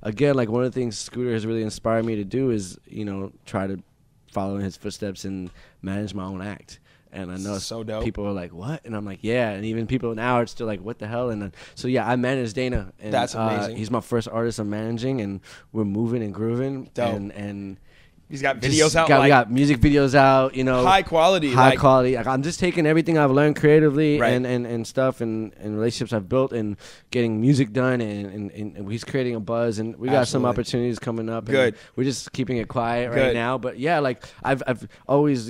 again, like one of the things Scooter has really inspired me to do is try to follow in his footsteps and manage my own act. And I know so dope. People are like, what? And I'm like, yeah. And even people now are still like, what the hell? And so, yeah, I manage Dana. And, that's amazing. He's my first artist I'm managing, and we're moving and grooving. Dope. And he's got videos out. We got music videos out, high quality. High quality. I'm just taking everything I've learned creatively and stuff and relationships I've built and getting music done. And he's creating a buzz. And we got some opportunities coming up. Good. And we're just keeping it quiet right now. But, yeah, like I've always,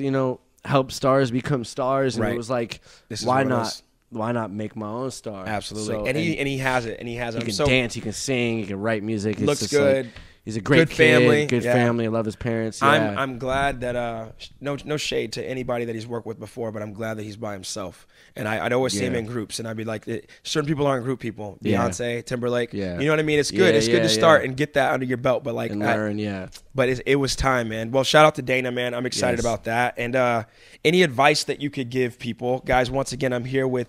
help stars become stars, and it was like, why not make my own star? Absolutely. So, and he has it. He can dance, he can sing, he can write music. Looks it's good. Like, he's a great family. Good family. I love his parents. Yeah. I'm glad that no shade to anybody that he's worked with before, but I'm glad that he's by himself. And I'd always see him in groups, and I'd be like, certain people aren't group people. Beyonce, Timberlake. Yeah. You know what I mean? It's good. It's good to start and get that under your belt, but like learn. But it was time, man. Well, shout out to Dana, man. I'm excited about that. And any advice that you could give people, guys? Once again, I'm here with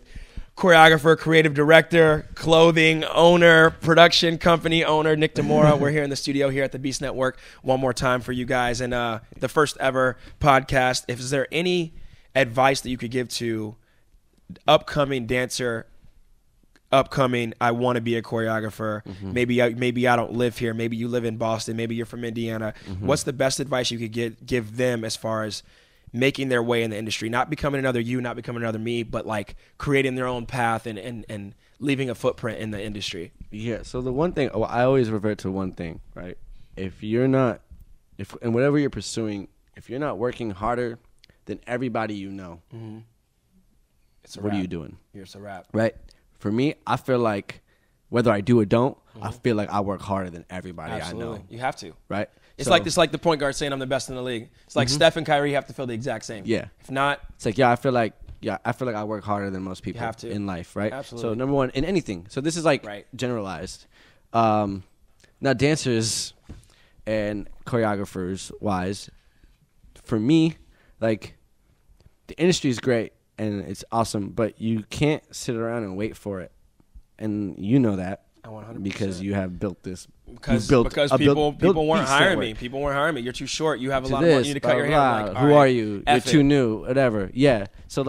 choreographer, creative director, clothing owner, production company owner, Nick DeMoura. We're here in the studio here at the Beast Network one more time for you guys. And the first ever podcast. Is there any advice that you could give to upcoming dancer, I want to be a choreographer. Mm-hmm. Maybe I don't live here. Maybe you live in Boston. Maybe you're from Indiana. Mm-hmm. What's the best advice you could give them as far as making their way in the industry, not becoming another you, not becoming another me, but like creating their own path and leaving a footprint in the industry? Yeah. So the one thing, I always revert to one thing, right? If and whatever you're pursuing, if you're not working harder than everybody you know, what are you doing? It's a wrap. Right? For me, I feel like whether I do or don't, I feel like I work harder than everybody I know. You have to. Right? It's like the point guard saying I'm the best in the league. It's like Steph and Kyrie have to feel the exact same. Yeah. If not, it's like, I feel like I work harder than most people in life, right? Absolutely. So number one, in anything. So this is like generalized. Now dancers and choreographers wise, for me, like the industry is great and it's awesome, but you can't sit around and wait for it. And you know that. 100%. Because you have built this. Because people weren't hiring me. People weren't hiring me. You're too short. You have a lot of money. You need to cut your hair. Like, who are you? You're too new. Whatever. Yeah. So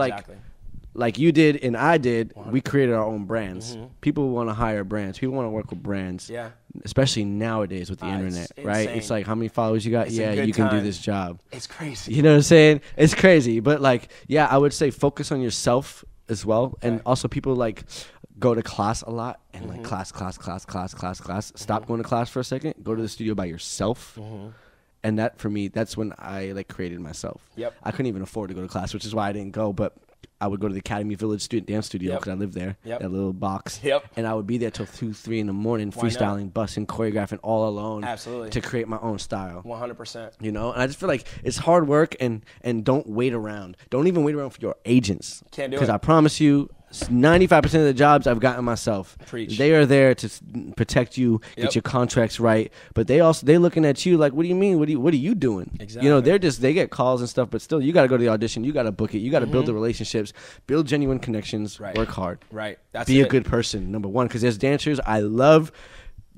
like you did and I did, 100%. We created our own brands. Mm-hmm. People want to hire brands. People want to work with brands. Yeah. Especially nowadays with the internet, right? It's like, how many followers you got? Yeah, you can do this job. It's crazy. You know what I'm saying? It's crazy. But like, yeah, I would say focus on yourself as well. Okay. And also people like go to class a lot and like class. Stop going to class for a second. Go to the studio by yourself. And that for me, that's when I like created myself. Yep. I couldn't even afford to go to class, which is why I didn't go. But I would go to the Academy Village Student Dance Studio because I lived there, that little box. And I would be there till 2, 3 in the morning, freestyling, busting, choreographing all alone. Absolutely. To create my own style. 100%. You know, and I just feel like it's hard work and don't wait around. Don't even wait around for your agents. Can't do it. Because I promise you, 95% of the jobs I've gotten myself. Preach. They are there to protect you, get your contracts right. But they looking at you like, what do you mean? What are you doing? Exactly. You know, they get calls and stuff, but still, you got to go to the audition. You got to book it. You got to build the relationships, build genuine connections, work hard. Right. Be a good person, number one. Because there's dancers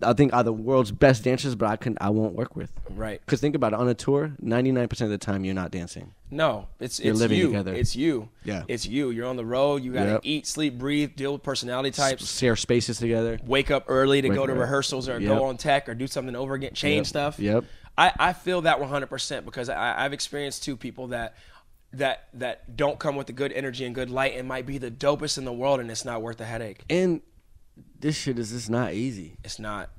I think are the world's best dancers, but I won't work with. Right. Because think about it, on a tour, 99% of the time you're not dancing. No, it's living you. Together. It's you. Yeah. It's you. You're on the road. You got to eat, sleep, breathe, deal with personality types. Share spaces together. Wake up early to go to rehearsals or go on tech or do something over again, change stuff. Yep. I feel that 100% because I've experienced two people that don't come with the good energy and good light and might be the dopest in the world, and it's not worth the headache. And this shit is just not easy. It's not.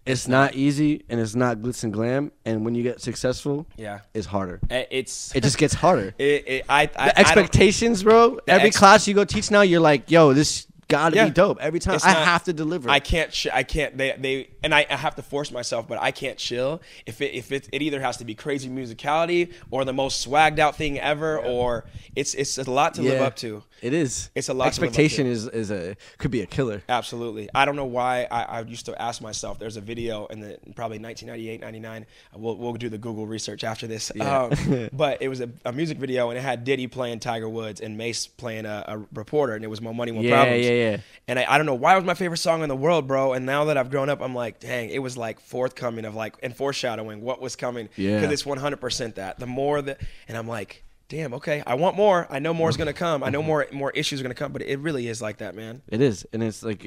It's not easy, and it's not glitz and glam. And when you get successful, it's harder. It just gets harder. The expectations, bro. Every class you go teach now, you're like, yo, this gotta be dope. Every time I have to deliver. I can't. I have to force myself, but I can't chill. If it either has to be crazy musicality or the most swagged out thing ever, or it's a lot to live up to. It is. It's a lot. Expectation could be a killer. Absolutely. I don't know why. I used to ask myself. There's a video in probably 1998, 99. We'll do the Google research after this. Yeah. But it was a music video, and it had Diddy playing Tiger Woods and Mace playing a reporter, and it was More Money, More Problems. Yeah. And I don't know why it was my favorite song in the world, bro. And now that I've grown up, I'm like, dang, it was like forthcoming of like and foreshadowing what was coming. Yeah. Because it's 100% that. The more that, and I'm like, damn, okay, I want more. I know more is gonna come. I know more issues are gonna come. But it really is like that, man. It is, and it's like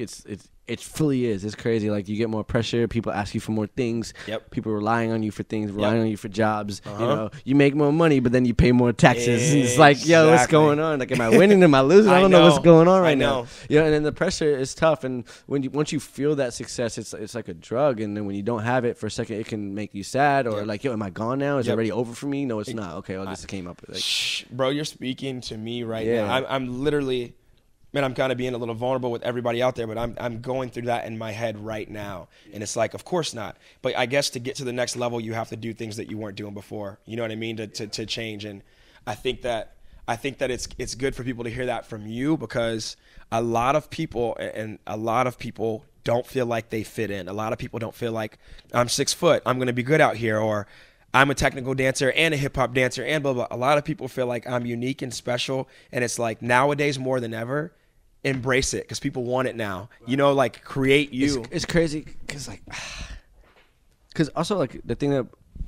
it fully is. It's crazy. Like you get more pressure. People ask you for more things. Yep. People relying on you for things. Relying on you for jobs. You know, you make more money, but then you pay more taxes. And it's like, yo, what's going on? Like, am I winning? Am I losing? I don't know what's going on right now. Yeah, and then the pressure is tough. And once you feel that success, it's like a drug. And then when you don't have it for a second, it can make you sad or like, yo, am I gone now? Is it already over for me? No, it's not. Okay, well, this came up. Like, bro, you're speaking to me right now. I'm literally. Man, I'm kind of being a little vulnerable with everybody out there, but I'm going through that in my head right now. And it's like, of course not. But I guess to get to the next level, you have to do things that you weren't doing before. You know what I mean? To change. And I think that it's good for people to hear that from you because a lot of people don't feel like they fit in. A lot of people don't feel like I'm 6 foot. I'm going to be good out here, or I'm a technical dancer and a hip hop dancer and blah, blah. A lot of people feel like I'm unique and special. And it's like nowadays more than ever, embrace it because people want it now. You know, like create you. It's crazy because also like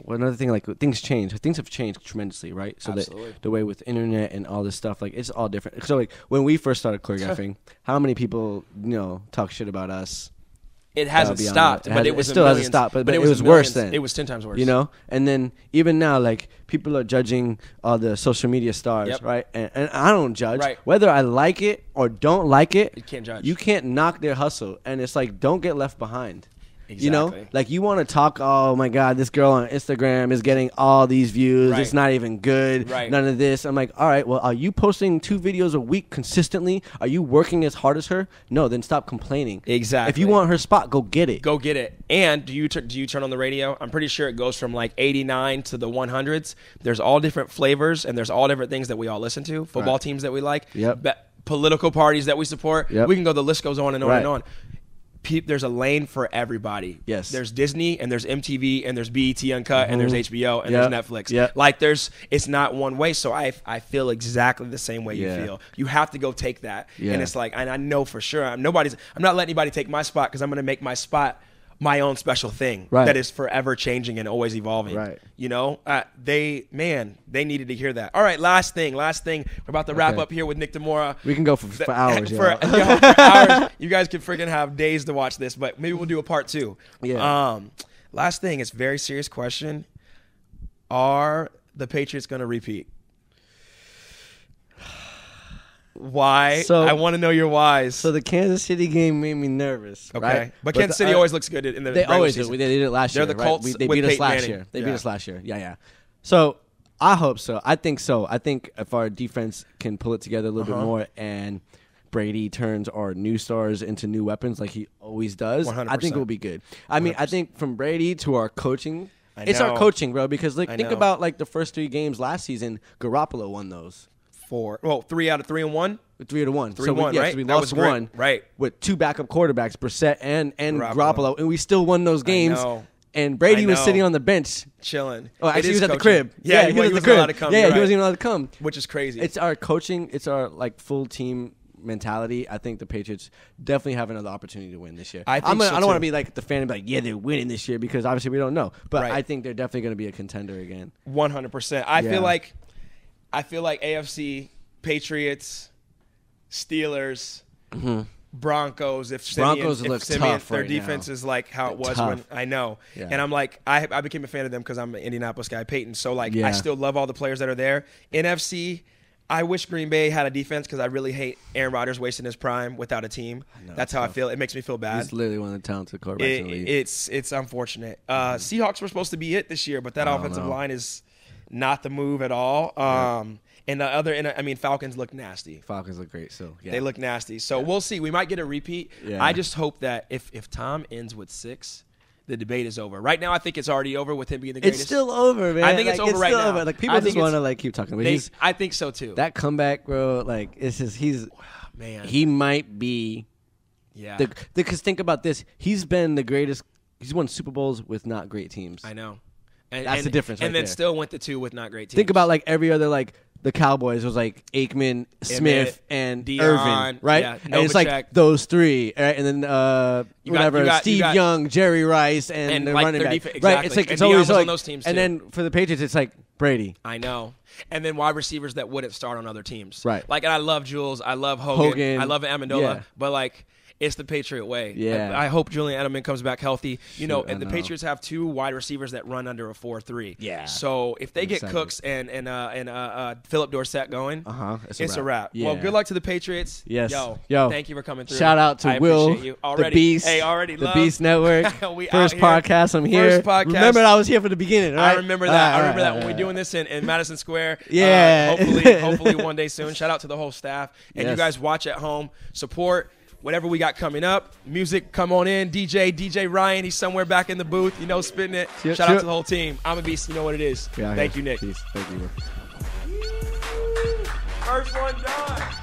another thing, like things change. Things have changed tremendously, right? So that the way with internet and all this stuff, like it's all different. So like when we first started choreographing, how many people, talk shit about us? It hasn't stopped, but it still hasn't stopped. But it was worse then. It was 10 times worse. And then even now, like people are judging all the social media stars, right? And I don't judge whether I like it or don't like it. You can't judge. You can't knock their hustle, and it's like don't get left behind. Exactly. Like you want to talk, oh my God, this girl on Instagram is getting all these views. It's not even good. None of this. I'm like, all right, well, are you posting 2 videos a week consistently? Are you working as hard as her? No, then stop complaining. Exactly. If you want her spot, go get it. Go get it. And do you turn on the radio? I'm pretty sure it goes from like 89 to the 100s. There's all different flavors and there's all different things that we all listen to. Football teams that we like. Political parties that we support. We can go, the list goes on and on and on. there's a lane for everybody. Yes. There's Disney and there's MTV and there's BET Uncut and there's HBO and there's Netflix. Yep. Like it's not one way. So I feel exactly the same way you feel. You have to go take that. And it's like, and I know for sure I'm not letting anybody take my spot, because I'm going to make my spot my own special thing that is forever changing and always evolving. Right. You know, they needed to hear that. All right, last thing. We're about to wrap up here with Nick DeMoura. We can go for hours. For hours. You guys could freaking have days to watch this, but maybe we'll do a part 2. Yeah. Last thing, it's a very serious question. Are the Patriots going to repeat? Why? So, I want to know your whys. So the Kansas City game made me nervous. Okay, right? but Kansas City always looks good in the They always do. season. They did it last year. They're the Colts. They beat us last year. They beat us last year. Yeah. So I hope so. I think so. I think if our defense can pull it together a little bit more, and Brady turns our new stars into new weapons like he always does, 100%. I think it will be good. I mean, 100%. I think from Brady to our coaching, it's our coaching, bro. Because think about like the first 3 games last season. Garoppolo won those. 3 out of 3 and 1. 3 to 1. 3-1, right? So we lost one, right? With 2 backup quarterbacks, Brissett and Garoppolo, and we still won those games. And Brady was sitting on the bench, chilling. Oh, actually, he was at the crib. Yeah, he wasn't allowed to come. Yeah, he wasn't even allowed to come, which is crazy. It's our coaching. It's our full team mentality. I think the Patriots definitely have another opportunity to win this year. I don't want to be like the fan and be like, yeah, they're winning this year, because obviously we don't know. But I think they're definitely going to be a contender again. 100%. I feel like AFC. Patriots, Steelers, Broncos. If Broncos look tough, their defense is like how it was when I know, and I'm like I became a fan of them because I'm an Indianapolis guy, Peyton. So I still love all the players that are there. NFC, I wish Green Bay had a defense, because I really hate Aaron Rodgers wasting his prime without a team. That's how I feel. It makes me feel bad. He's literally one of the talented quarterbacks in the league. It's unfortunate. Seahawks were supposed to be it this year, but that offensive line is not the move at all. And Falcons look nasty. Falcons look great, so they look nasty. So we'll see. We might get a repeat. Yeah. I just hope that if Tom ends with 6, the debate is over. Right now, I think it's already over with him being the greatest. It's still over, man. I think it's over right now. Over. People just want to keep talking. But I think so too. That comeback, bro. He might be. Yeah. Because think about this. He's been the greatest. He's won Super Bowls with not great teams. I know. That's the difference. And then still went to 2 with not great teams. Think about every other the Cowboys was Aikman, Smith, and Deion, Irvin, right? Yeah, and it's those 3, right? And then Steve Young, Jerry Rice, and the running back, exactly. right? It's always on those teams too. And then for the Patriots, it's Brady. I know. And then wide receivers that wouldn't start on other teams, right? And I love Jules, I love Hogan. I love Amendola, but it's the Patriot way. Yeah. I hope Julian Edelman comes back healthy. And the Patriots have 2 wide receivers that run under a 4.3. Yeah. So if they get Cooks and Philip Dorsett going, it's a wrap. Yeah. Well, good luck to the Patriots. Yes. Yo, thank you for coming through. Shout out to Will, the Beast, the Beast Network. First podcast. I'm here. First podcast. Remember, I was here for the beginning, right? I remember that. I remember that when we're doing this in Madison Square. Yeah. Hopefully one day soon. Shout out to the whole staff. And you guys watch at home. Support whatever we got coming up. Music, come on in. DJ Ryan, he's somewhere back in the booth, spitting it. Shout out to the whole team. I'm a beast. You know what it is. Thank you, Nick. Peace. Thank you. First one done.